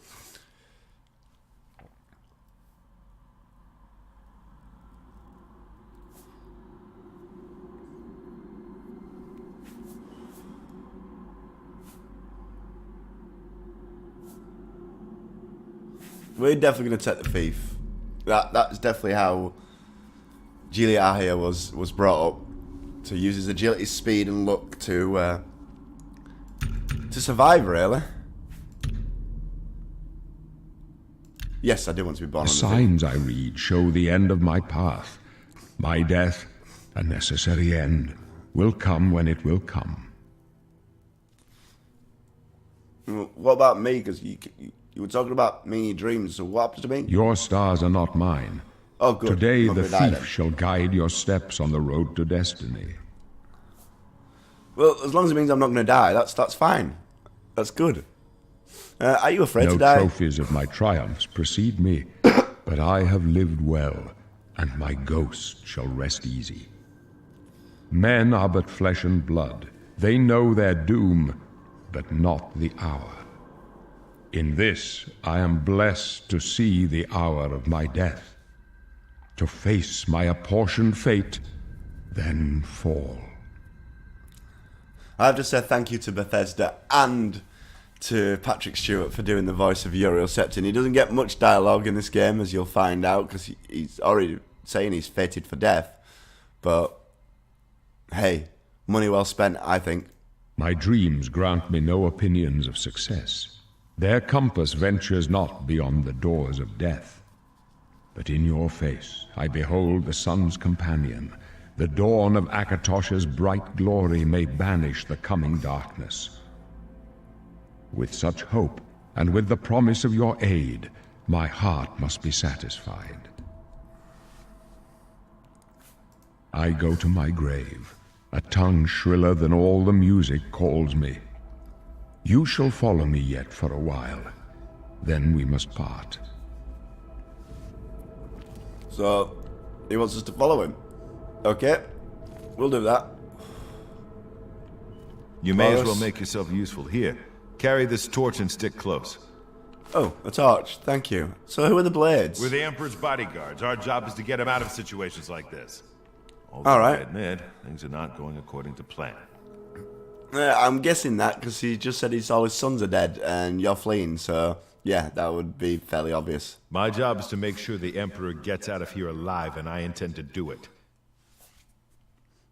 We're definitely going to take the thief. That's definitely how Jeeliar here was brought up. To use his agility, speed, and luck to survive, really. Yes, I do want to be born The on the signs I read show the end of my path. My death, a necessary end, will come when it will come. thief. What about me? Because you were talking about me in your dreams, so what happens to me? Your stars are not mine. Oh, good. Today I'm the not gonna die thief then. shall guide your steps on the road to destiny. Well, as long as it means I'm not going to die, that's fine. That's good. Are you afraid No to die? trophies of my triumphs precede me, but I have lived well, and my ghost shall rest easy. Men are but flesh and blood. They know their doom, but not the hour. In this, I am blessed to see the hour of my death, to face my apportioned fate, then fall. I have to say thank you to Bethesda and to Patrick Stewart for doing the voice of Uriel Septon. He doesn't get much dialogue in this game, as you'll find out, because he's already saying he's fated for death. But, hey, money well spent, I think. My dreams grant me no opinions of success. Their compass ventures not beyond the doors of death. But in your face I behold the sun's companion. The dawn of Akatosh's bright glory may banish the coming darkness. With such hope, and with the promise of your aid, my heart must be satisfied. I go to my grave. A tongue shriller than all the music calls me. You shall follow me yet for a while. Then we must part. So, he wants us to follow him. Okay, we'll do that. You may as well Boris. make yourself useful. Here, carry this torch and stick close. Oh, a torch. Thank you. So who are the blades? We're the Emperor's bodyguards. Our job is to get him out of situations like this. Although All right. I admit, things are not going according to plan. I'm guessing that because he just said all his sons are dead and you're fleeing, so yeah, that would be fairly obvious. My job is to make sure the Emperor gets out of here alive, and I intend to do it.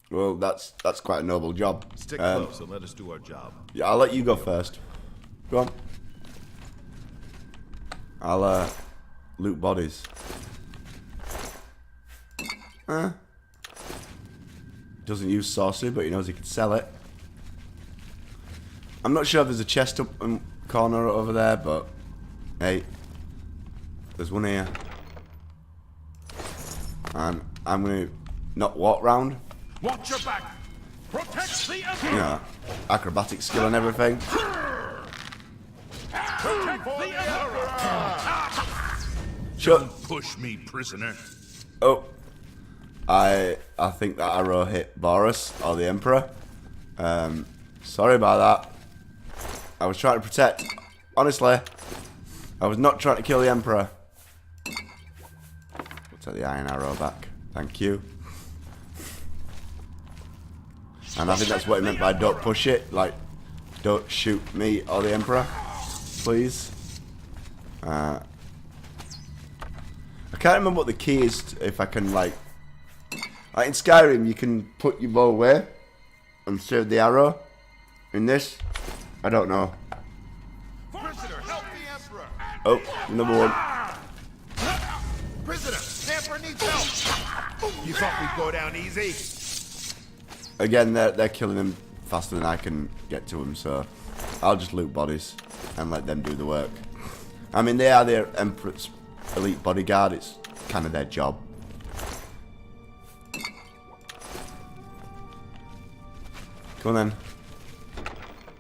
Well, that's quite a noble job. Stick close and let us do our job. Yeah, I'll let you go first. Go on. I'll loot bodies. Doesn't use sorcery, but he knows he can sell it. I'm not sure if there's a chest up in corner over there, but hey, there's one here. And I'm gonna not walk round. Watch your back! Protect the Emperor! You know, acrobatic skill and everything. Protect the Emperor! Sure. Push me, prisoner. Oh, I think that arrow hit Boris or the Emperor. Sorry about that. I was trying to protect. Honestly, I was not trying to kill the Emperor. We'll take the iron arrow back. Thank you. And I think that's what he meant by don't push it. Like, don't shoot me or the Emperor, please. I can't remember what the key is if I can, like in Skyrim, you can put your bow away and save the arrow. In this, I don't know. Prisoner, help the Emperor! Oh, number one. Prisoner, the Emperor needs help! You thought we'd go down easy? Again, they're killing him faster than I can get to him, so I'll just loot bodies and let them do the work. I mean, they are the Emperor's elite bodyguard. It's kind of their job. Come on then.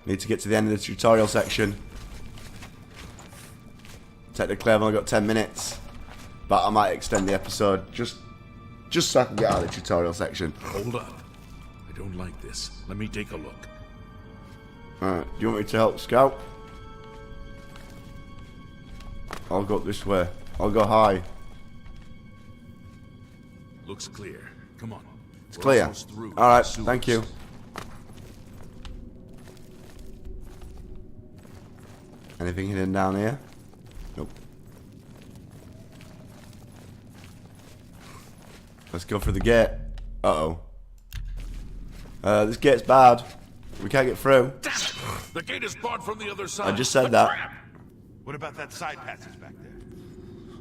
Need to get to the end of the tutorial section. Technically, I've only got 10 minutes, but I might extend the episode just so I can get out of the tutorial section. Hold up. I don't like this. Let me take a look. Alright, do you want me to help scout? I'll go this way. I'll go high. Looks clear. Come on. It's clear. Alright, thank you. Anything hidden down here? Nope. Let's go for the gate. Uh-oh. This gate's bad. We can't get through. The gate is barred from the other side. I just said that. What about that side passage back there?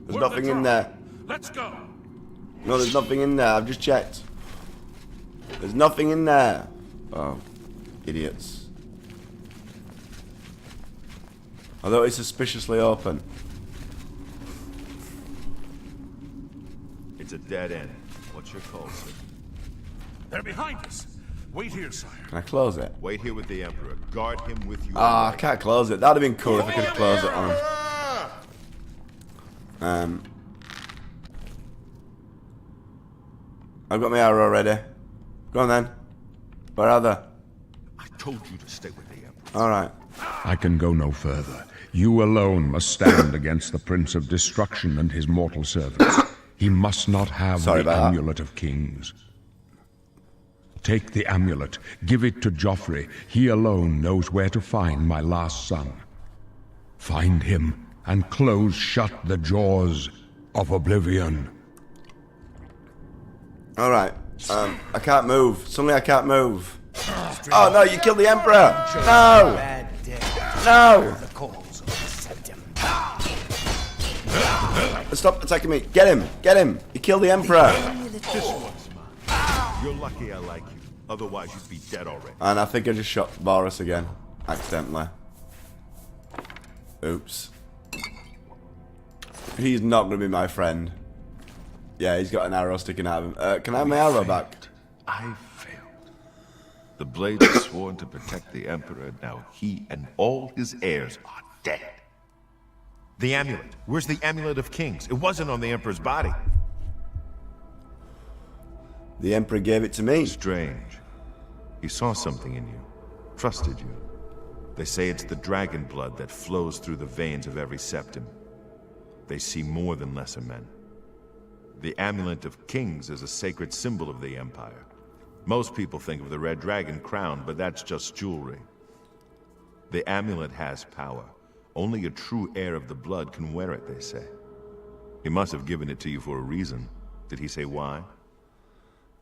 There's nothing in there. Let's go. No, there's nothing in there. I've just checked. There's nothing in there. Oh, idiots. Although it's suspiciously open. It's a dead end. What's your call, sir? They're behind us. Wait here, sire. Can I close it? Wait here with the Emperor. Guard him with you. Ah, I can't close it. That'd have been cool if I could have closed it on him. I've got my arrow ready. Go on then. Where are they? I told you to stay with the Emperor. Alright. I can go no further. You alone must stand against the Prince of Destruction and his mortal servants. He must not have Sorry the about that. Amulet of Kings. Take the amulet, give it to Joffrey. He alone knows where to find my last son. Find him and close shut the jaws of Oblivion. Alright. I can't move. Suddenly I can't move. Oh no, you killed the Emperor! No! No! Stop attacking me. Get him! Get him! You killed the Emperor! This one's mine. You're lucky I like you. Otherwise, you'd be dead already. And I think I just shot Boris again. Accidentally. Oops. He's not going to be my friend. Yeah, he's got an arrow sticking out of him. Can I have my arrow back? I failed. The blades are sworn to protect the Emperor. Now he and all his heirs are dead. The amulet. Where's the Amulet of Kings? It wasn't on the Emperor's body. The Emperor gave it to me. Strange. He saw something in you. Trusted you. They say it's the dragon blood that flows through the veins of every septim. They see more than lesser men. The Amulet of Kings is a sacred symbol of the Empire. Most people think of the red dragon crown, but that's just jewelry. The amulet has power. Only a true heir of the blood can wear it, they say. He must have given it to you for a reason. Did he say why?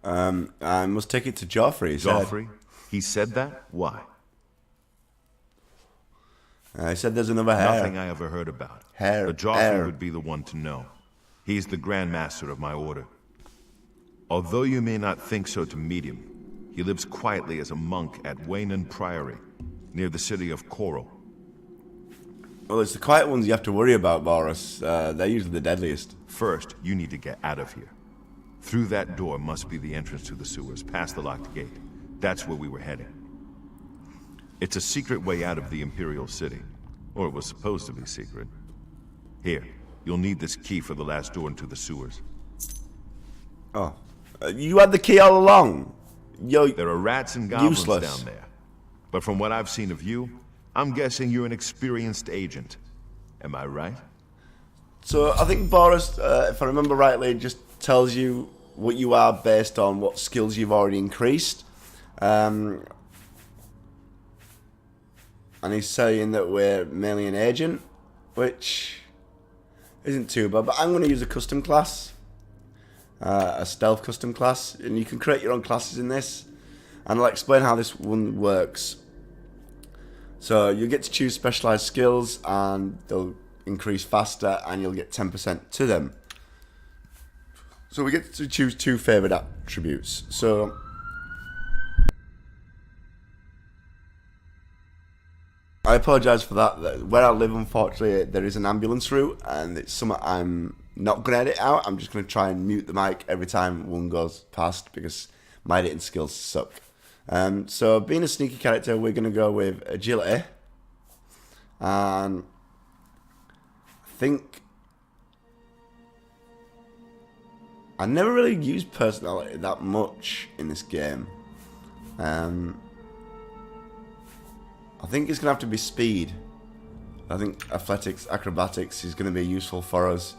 I must take it to Joffrey, he said. Joffrey? He said that? Why? He said there's another hair. Nothing I ever heard about. Hair. But Joffrey Hair. would be the one to know. He's the Grand Master of my order. Although you may not think so to meet him, he lives quietly as a monk at Waynon Priory, near the city of Coral. Well, it's the quiet ones you have to worry about, Boris. They're usually the deadliest. First, you need to get out of here. Through that door must be the entrance to the sewers, past the locked gate. That's where we were heading. It's a secret way out of the Imperial City. Or it was supposed to be secret. Here, you'll need this key for the last door into the sewers. Oh. You had the key all along? There are rats and goblins Useless. down there. But from what I've seen of you, I'm guessing you're an experienced agent. Am I right? So I think Boris, if I remember rightly, just tells you what you are based on what skills you've already increased. And he's saying that we're mainly an agent, which isn't too bad. But I'm going to use a custom class, a stealth custom class, and you can create your own classes in this. And I'll explain how this one works. So you get to choose specialized skills, and they'll increase faster, and you'll get 10% to them. So we get to choose 2 favorite attributes. So I apologise for that. Where I live, unfortunately, there is an ambulance route, and it's something I'm not going to edit out. I'm just going to try and mute the mic every time one goes past because my editing skills suck. So, being a sneaky character, we're going to go with agility. And I think I never really used personality that much in this game. I think it's going to have to be speed. I think athletics, acrobatics is going to be useful for us.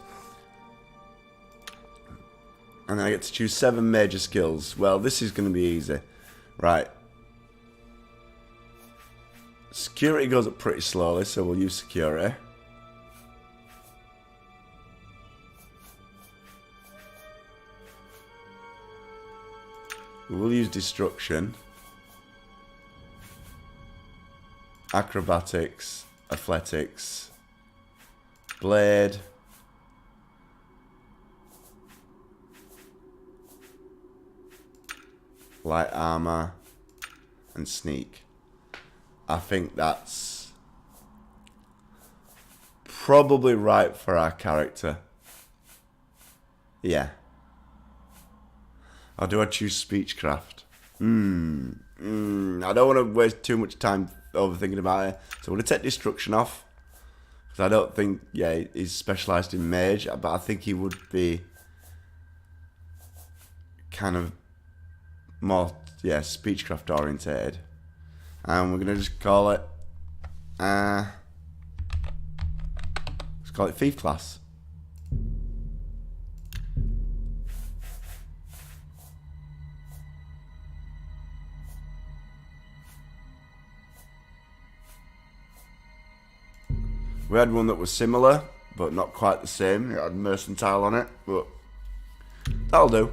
And then I get to choose 7 major skills. Well, this is going to be easy. Right. Security goes up pretty slowly, so we'll use security. We'll use destruction. Acrobatics, athletics, blade, light armor, and sneak. I think that's probably right for our character. Yeah. Or do I choose speechcraft? I don't want to waste too much time overthinking about it. So I'm going to take destruction off. Because I don't think, yeah, he's specialised in mage. But I think he would be kind of more, yeah, speechcraft orientated. And we're going to just call it, let's call it thief class. We had one that was similar, but not quite the same. It had mercantile on it, but that'll do.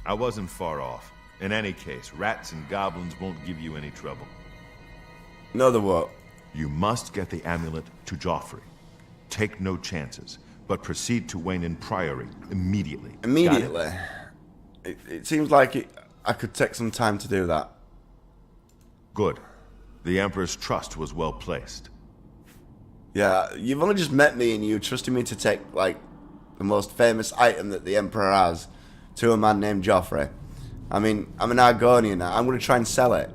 I wasn't far off. In any case, rats and goblins won't give you any trouble. No, they won't. You must get the amulet to Joffrey. Take no chances, but proceed to Wayne Priory immediately. Immediately? It seems like I could take some time to do that. Good. The Emperor's trust was well placed. Yeah, you've only just met me and you trusted me to take, like, the most famous item that the Emperor has to a man named Joffrey. I mean, I'm an Argonian now. I'm going to try and sell it.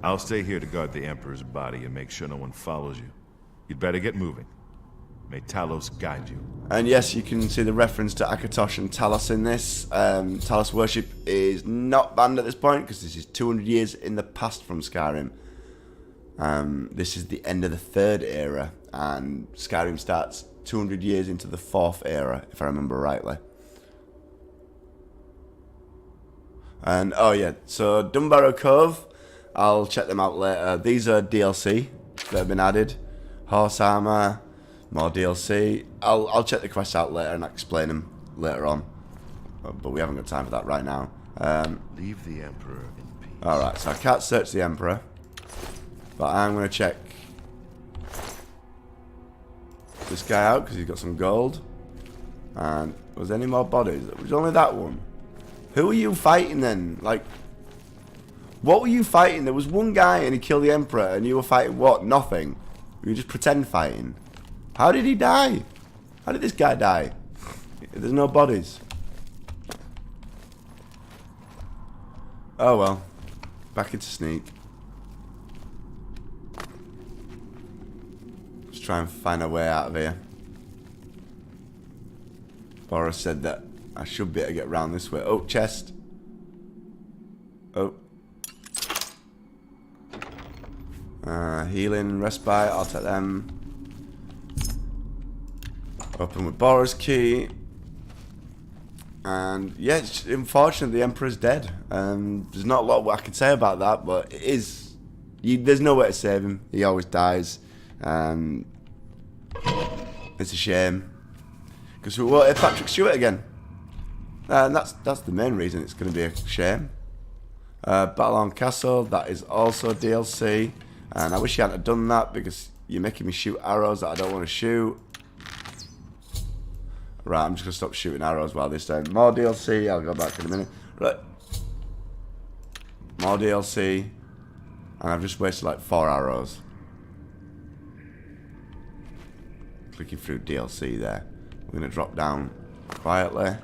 I'll stay here to guard the Emperor's body and make sure no one follows you. You'd better get moving. May Talos guide you. And yes, you can see the reference to Akatosh and Talos in this. Talos worship is not banned at this point because this is 200 years in the past from Skyrim. This is the end of the 3rd era, and Skyrim starts 200 years into the 4th era, if I remember rightly. And, oh yeah, so Dunbarrow Cove, I'll check them out later. These are DLC that have been added. Horse armor, more DLC. I'll check the quests out later and explain them later on. But we haven't got time for that right now. Leave the Emperor in peace. Alright, so I can't search the Emperor. But I'm going to check this guy out because he's got some gold. And was there any more bodies? It was only that one. Who were you fighting then? Like, what were you fighting? There was one guy and he killed the Emperor and you were fighting what? Nothing. You were just pretend fighting. How did he die? How did this guy die? There's no bodies. Oh well. Back into sneak. Just try and find a way out of here. Boris said that I should be able to get round this way. Oh, chest. Oh. Healing, respite, I'll take them. Open with Boris key. And yeah, it's unfortunate the Emperor's dead. There's not a lot I can say about that, but it is. There's no way to save him. He always dies. It's a shame. Because we won't have Patrick Stewart again. And that's the main reason it's going to be a shame. Battle on Castle, that is also DLC. And I wish you hadn't done that because you're making me shoot arrows that I don't want to shoot. Right, I'm just going to stop shooting arrows while this time. More DLC, I'll go back in a minute. Right. More DLC. And I've just wasted like 4 arrows. Clicking through DLC there. We're going to drop down quietly.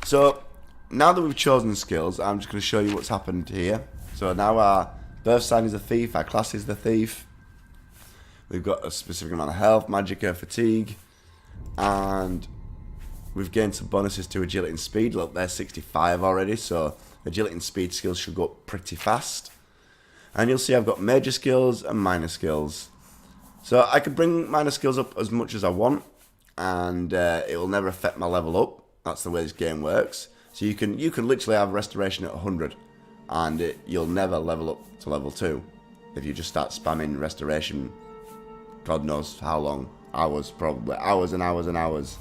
So, now that we've chosen skills, I'm just going to show you what's happened here. So now our birth sign is a thief, our class is the thief. We've got a specific amount of health, magicka, fatigue, and we've gained some bonuses to agility and speed. Look, they're 65 already, so agility and speed skills should go up pretty fast. And you'll see I've got major skills and minor skills. So I could bring minor skills up as much as I want, and it will never affect my level up. That's the way this game works. So you can literally have restoration at 100, and you'll never level up to level 2 if you just start spamming restoration. God knows how long. Hours, probably. Hours and hours and hours.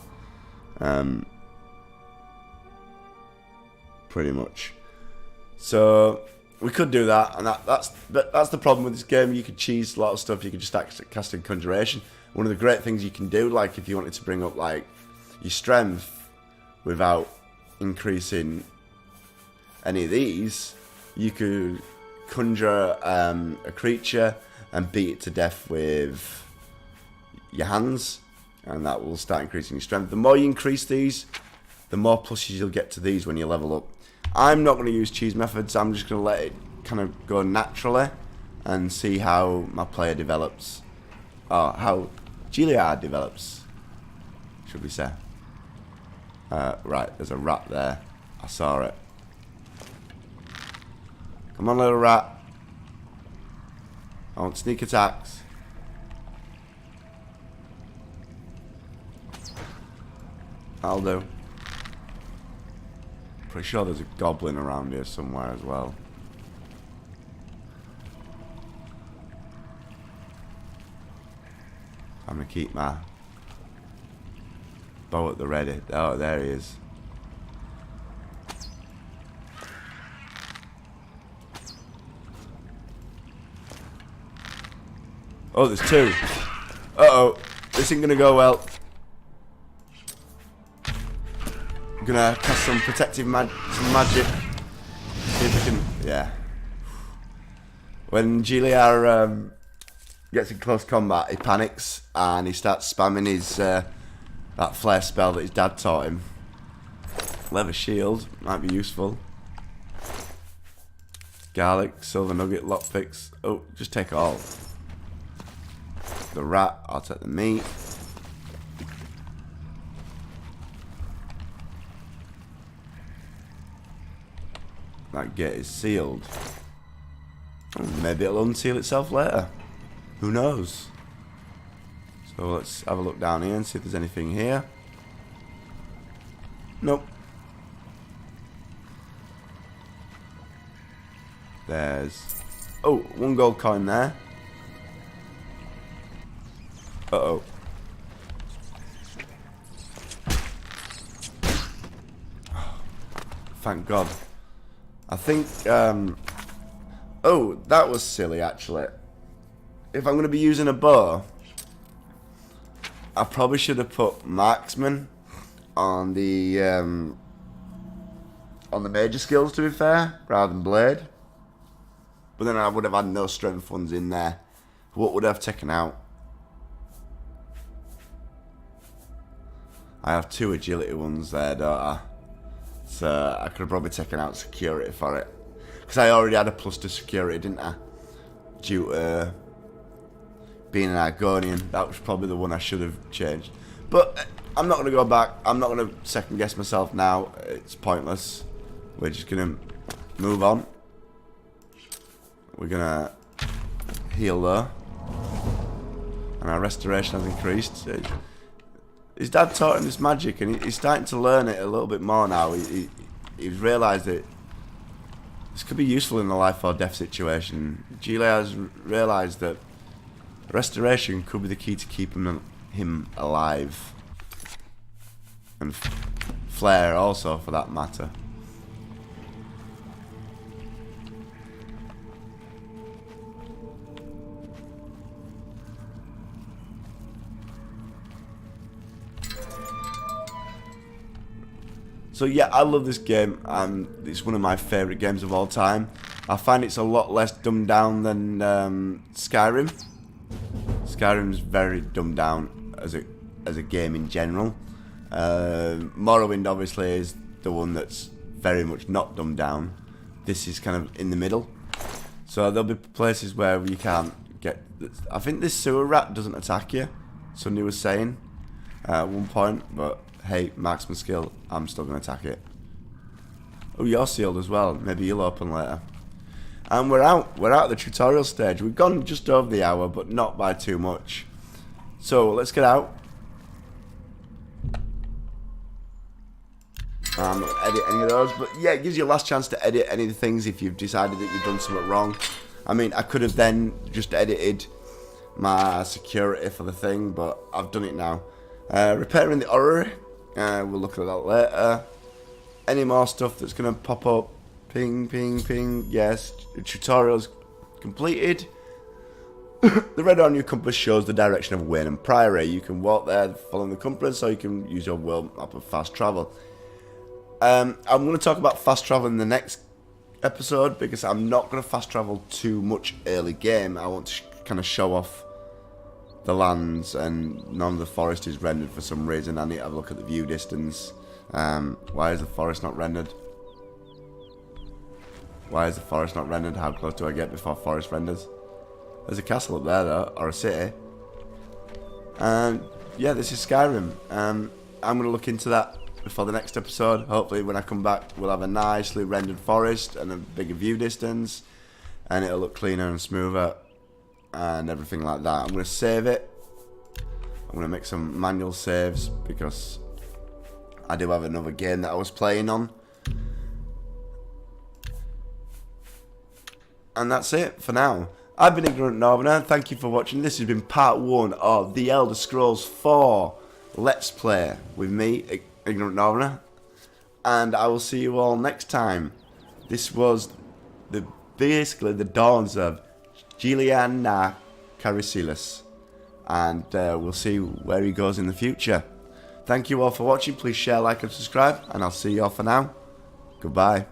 Pretty much. So we could do that, and that's the problem with this game. You could cheese a lot of stuff. You could just start casting conjuration. One of the great things you can do, like if you wanted to bring up like your strength without increasing any of these, you could conjure a creature and beat it to death with your hands, and that will start increasing your strength. The more you increase these, the more pluses you'll get to these when you level up. I'm not going to use cheese methods. I'm just going to let it kind of go naturally and see how my player develops. How Jeeliar develops, should we say. Right, there's a rat there. I saw it. Come on, little rat. I want sneak attacks. I'll do. Pretty sure there's a goblin around here somewhere as well. I'm gonna keep my bow at the ready. Oh, there he is. Oh, there's two. Uh-oh. This ain't gonna go well. I'm gonna cast some protective magic. See if I can... Yeah. When Jeeliar gets in close combat, he panics and he starts spamming his that flare spell that his dad taught him. Leather shield might be useful. Garlic, silver nugget, lockpicks. Oh, just take it all. The rat, I'll take the meat. That gate is sealed. Maybe it'll unseal itself later. Who knows? So let's have a look down here and see if there's anything here. Nope. There's... Oh, 1 gold coin there. Uh-oh. Thank God. I think, oh, that was silly, actually. If I'm going to be using a bow, I probably should have put marksman on the major skills, to be fair, rather than blade. But then I would have had no strength ones in there. What would I have taken out? I have 2 agility ones there, don't I? So I could have probably taken out security for it. Because I already had a plus to security, didn't I? Due to being an Argonian. That was probably the one I should have changed. But I'm not going to go back. I'm not going to second guess myself now. It's pointless. We're just going to move on. We're going to heal though. And our restoration has increased. His dad taught him this magic, and he's starting to learn it a little bit more now. He's realised that this could be useful in a life or death situation. Jeeliar has realised that restoration could be the key to keeping him alive. And flare also, for that matter. So yeah, I love this game. It's one of my favourite games of all time. I find it's a lot less dumbed down than Skyrim. Skyrim's very dumbed down as a game in general. Morrowind obviously is the one that's very much not dumbed down. This is kind of in the middle. So there'll be places where you can't get... I think this sewer rat doesn't attack you, somebody was saying at one point, but hey, marksman skill, I'm still going to attack it. Oh, you're sealed as well. Maybe you'll open later. And we're out. We're out of the tutorial stage. We've gone just over the hour, but not by too much. So let's get out. I'm not going to edit any of those, but yeah, it gives you a last chance to edit any of the things if you've decided that you've done something wrong. I mean, I could have then just edited my security for the thing, but I've done it now. Repairing the orrery. We'll look at that later. Any more stuff that's going to pop up? Ping, ping, ping. Yes, the tutorial's completed. The red on your compass shows the direction of Wayne and Priory. You can walk there following the compass, or you can use your world map of fast travel. I'm going to talk about fast travel in the next episode, because I'm not going to fast travel too much early game. I want to kind of show off the lands, and none of the forest is rendered for some reason. I need to have a look at the view distance. Why is the forest not rendered? Why is the forest not rendered? How close do I get before forest renders? There's a castle up there though, or a city. And yeah, this is Skyrim. I'm going to look into that before the next episode. Hopefully when I come back we'll have a nicely rendered forest and a bigger view distance, and it'll look cleaner and smoother and everything like that. I'm going to save it. I'm going to make some manual saves because I do have another game that I was playing on. And that's it for now. I've been Ignorant Northerner. Thank you for watching. This has been part 1 of The Elder Scrolls 4 Let's Play with me, Ignorant Northerner. And I will see you all next time. This was basically the dawns of Jeeliar Na Careesilus. And we'll see where he goes in the future. Thank you all for watching. Please share, like and subscribe. And I'll see you all for now. Goodbye.